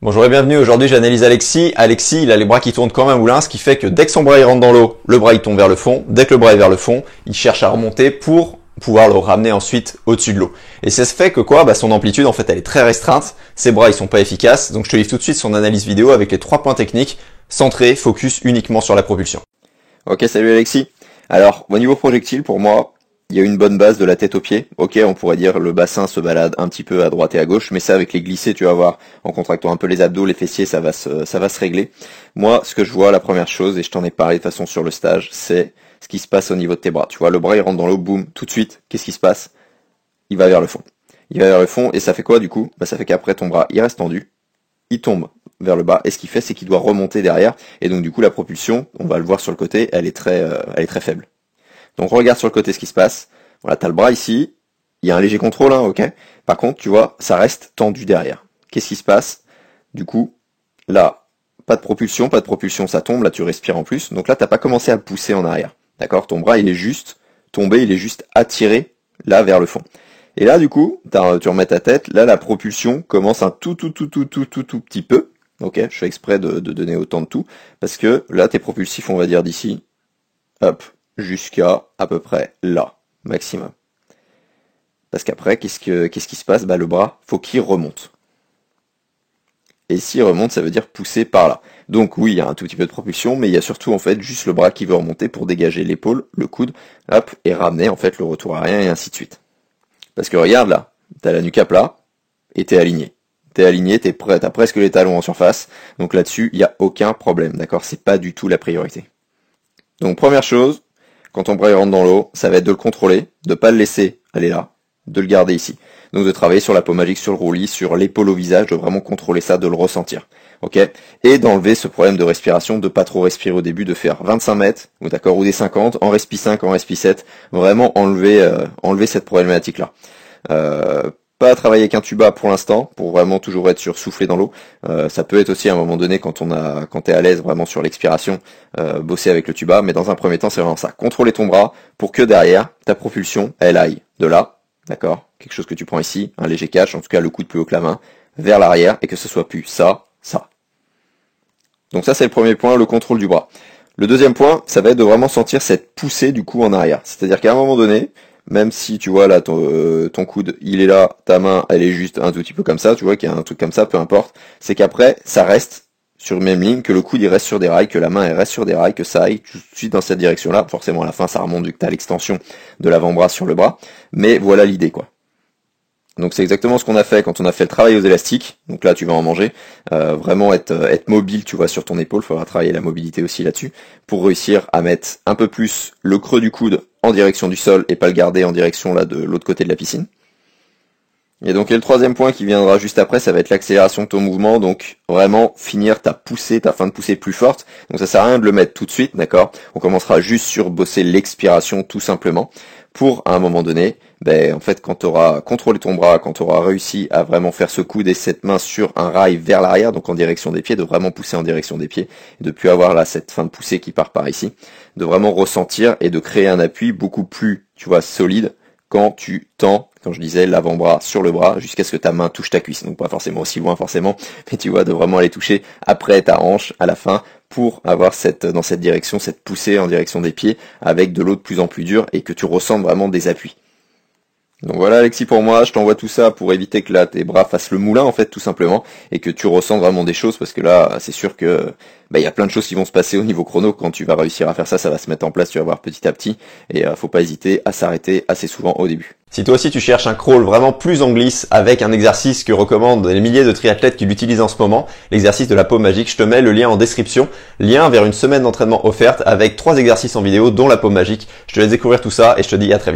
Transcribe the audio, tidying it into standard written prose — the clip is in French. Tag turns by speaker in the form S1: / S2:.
S1: Bonjour et bienvenue, aujourd'hui j'analyse Alexis. Alexis, il a les bras qui tournent comme un moulin, ce qui fait que dès que son bras il rentre dans l'eau, le bras il tombe vers le fond. Dès que le bras est vers le fond, il cherche à remonter pour pouvoir le ramener ensuite au-dessus de l'eau. Et c'est ce fait que quoi, son amplitude en fait elle est très restreinte, ses bras ils sont pas efficaces, donc je te livre tout de suite son analyse vidéo avec les 3 points techniques, centré, focus uniquement sur la propulsion.
S2: Ok, salut Alexis. Alors, au niveau projectile, pour moi, il y a une bonne base de la tête aux pieds. Ok, on pourrait dire le bassin se balade un petit peu à droite et à gauche, mais ça avec les glissés, tu vas voir, en contractant un peu les abdos, les fessiers, ça va se régler. Moi, ce que je vois, la première chose, et je t'en ai parlé de façon sur le stage, c'est ce qui se passe au niveau de tes bras. Tu vois, le bras il rentre dans l'eau, boum, tout de suite, qu'est-ce qui se passe? Il va vers le fond. Il va vers le fond, et ça fait quoi du coup? Ça fait qu'après ton bras, il reste tendu, il tombe vers le bas, et ce qu'il fait, c'est qu'il doit remonter derrière, et donc du coup la propulsion, on va le voir sur le côté, elle est très faible. Donc regarde sur le côté ce qui se passe. Voilà, t'as le bras ici, il y a un léger contrôle, hein, ok. Par contre, tu vois, ça reste tendu derrière. Qu'est-ce qui se passe? Du coup, là, pas de propulsion, ça tombe, là tu respires en plus. Donc là, t'as pas commencé à pousser en arrière. D'accord? Ton bras, il est juste tombé, il est juste attiré, là, vers le fond. Et là, du coup, tu remets ta tête, là, la propulsion commence un tout petit peu. Ok, je fais exprès de donner autant de tout, parce que là, t'es propulsif, on va dire d'ici, hop, jusqu'à à peu près là, maximum. Parce qu'après, qu'est-ce qui se passe? Le bras, faut qu'il remonte. Et s'il remonte, ça veut dire pousser par là. Donc oui, il y a un tout petit peu de propulsion, mais il y a surtout en fait juste le bras qui veut remonter pour dégager l'épaule, le coude, hop, et ramener en fait le retour arrière et ainsi de suite. Parce que regarde là, t'as la nuque à plat, et t'es aligné. T'es aligné, t'es prêt, t'as presque les talons en surface, donc là-dessus, il n'y a aucun problème, d'accord? C'est pas du tout la priorité. Donc première chose, quand ton bras rentre dans l'eau, ça va être de le contrôler, de pas le laisser aller là, de le garder ici. Donc de travailler sur la peau magique, sur le roulis, sur l'épaule au visage, de vraiment contrôler ça, de le ressentir. Ok? Et d'enlever ce problème de respiration, de pas trop respirer au début, de faire 25 mètres, ou d'accord, ou des 50, en respi 5, en respi 7, vraiment enlever cette problématique-là. Pas travailler avec un tuba pour l'instant, pour vraiment toujours être sur souffler dans l'eau. Ça peut être aussi à un moment donné quand t'es à l'aise vraiment sur l'expiration, bosser avec le tuba, mais dans un premier temps c'est vraiment ça. Contrôler ton bras pour que derrière, ta propulsion, elle aille de là, d'accord, quelque chose que tu prends ici, un léger catch, en tout cas le coude plus haut que la main, vers l'arrière, et que ce soit plus ça. Donc ça c'est le premier point, le contrôle du bras. Le deuxième point, ça va être de vraiment sentir cette poussée du coup en arrière. C'est-à-dire qu'à un moment donné, même si tu vois là ton coude il est là, ta main elle est juste un tout petit peu comme ça, tu vois qu'il y a un truc comme ça, peu importe, c'est qu'après ça reste sur la même ligne, que le coude il reste sur des rails, que la main elle reste sur des rails, que ça aille tout de suite dans cette direction là. Forcément à la fin ça remonte vu que tu as l'extension de l'avant-bras sur le bras, mais voilà l'idée quoi. Donc c'est exactement ce qu'on a fait quand on a fait le travail aux élastiques. Donc là tu vas en manger, vraiment être mobile, tu vois, sur ton épaule. Il faudra travailler la mobilité aussi là-dessus pour réussir à mettre un peu plus le creux du coude en direction du sol et pas le garder en direction là de l'autre côté de la piscine. Et donc le troisième point qui viendra juste après, ça va être l'accélération de ton mouvement. Donc vraiment finir ta fin de poussée plus forte. Donc ça sert à rien de le mettre tout de suite, d'accord? On commencera juste sur bosser l'expiration tout simplement. Pour à un moment donné, en fait quand tu auras contrôlé ton bras, quand tu auras réussi à vraiment faire ce coude et cette main sur un rail vers l'arrière, donc en direction des pieds, de vraiment pousser en direction des pieds, et de plus avoir là cette fin de poussée qui part par ici, de vraiment ressentir et de créer un appui beaucoup plus, tu vois, solide quand tu tends, quand je disais l'avant-bras sur le bras, jusqu'à ce que ta main touche ta cuisse. Donc pas forcément aussi loin forcément, mais tu vois, de vraiment aller toucher après ta hanche à la fin, pour avoir dans cette direction, cette poussée en direction des pieds, avec de l'eau de plus en plus dure, et que tu ressentes vraiment des appuis. Donc voilà Alexis pour moi, je t'envoie tout ça pour éviter que là tes bras fassent le moulin en fait tout simplement, et que tu ressentes vraiment des choses, parce que là c'est sûr que il y a plein de choses qui vont se passer au niveau chrono. Quand tu vas réussir à faire ça, ça va se mettre en place, tu vas voir petit à petit, et faut pas hésiter à s'arrêter assez souvent au début.
S1: Si toi aussi tu cherches un crawl vraiment plus en glisse avec un exercice que recommandent les milliers de triathlètes qui l'utilisent en ce moment, l'exercice de la peau magique, je te mets le lien en description, lien vers une semaine d'entraînement offerte avec 3 exercices en vidéo dont la peau magique. Je te laisse découvrir tout ça et je te dis à très vite.